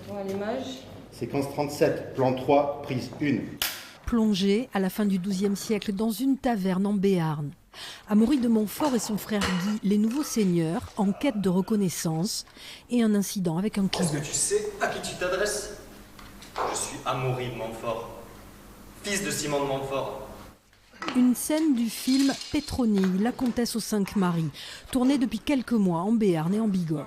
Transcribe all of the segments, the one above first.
Voilà l'image. Séquence 37, plan 3, prise 1. Plongé à la fin du XIIe siècle dans une taverne en Béarn. Amaury de Montfort et son frère Guy, les nouveaux seigneurs, en quête de reconnaissance et un incident avec un client. Est-ce que tu sais à qui tu t'adresses? Je suis Amaury de Montfort, fils de Simon de Montfort. Une scène du film Pétronille, la comtesse aux 5 maris, tournée depuis quelques mois en Béarn et en Bigorre.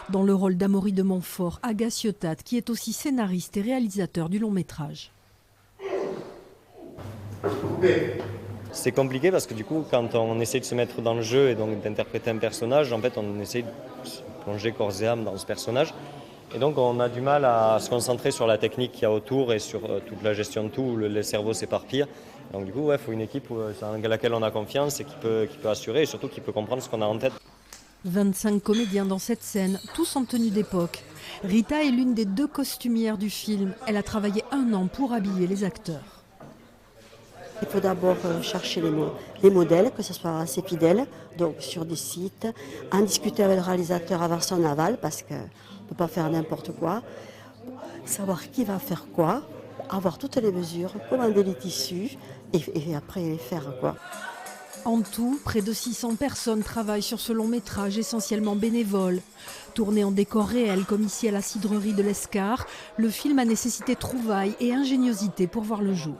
Dans le rôle d'Amaury de Montfort, Aga Ciotat, qui est aussi scénariste et réalisateur du long métrage. C'est compliqué parce que du coup, quand on essaie de se mettre dans le jeu et donc d'interpréter un personnage, en fait, on essaie de se plonger corps et âme dans ce personnage. Et donc, on a du mal à se concentrer sur la technique qu'il y a autour et sur toute la gestion de tout, où le cerveau s'éparpille. Donc du coup, il faut une équipe à laquelle on a confiance et qui peut assurer et surtout qui peut comprendre ce qu'on a en tête. 25 comédiens dans cette scène, tous en tenue d'époque. Rita est l'une des 2 costumières du film. Elle a travaillé 1 an pour habiller les acteurs. Il faut d'abord chercher les modèles, que ce soit assez fidèle, donc sur des sites, en discuter avec le réalisateur avant son aval, parce qu'on ne peut pas faire n'importe quoi, savoir qui va faire quoi, avoir toutes les mesures, commander les tissus et après les faire quoi. En tout, près de 600 personnes travaillent sur ce long métrage, essentiellement bénévoles. Tourné en décor réel, comme ici à la cidrerie de l'Escar, le film a nécessité trouvailles et ingéniosité pour voir le jour.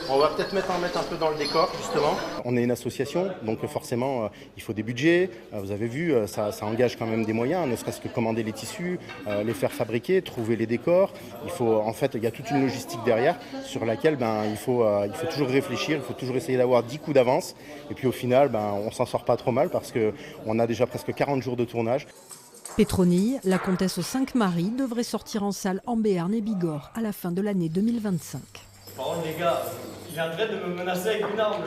On va peut-être mettre un peu dans le décor, justement. On est une association, donc forcément, il faut des budgets. Vous avez vu, ça engage quand même des moyens, ne serait-ce que commander les tissus, les faire fabriquer, trouver les décors. En fait, il y a toute une logistique derrière sur laquelle il faut toujours réfléchir, il faut toujours essayer d'avoir 10 coups d'avance. Et puis au final, on s'en sort pas trop mal parce qu'on a déjà presque 40 jours de tournage. Pétronille, la comtesse aux 5 maris, devrait sortir en salle en Béarn et Bigorre à la fin de l'année 2025. Par contre, les gars, il est en train de me menacer avec une arme.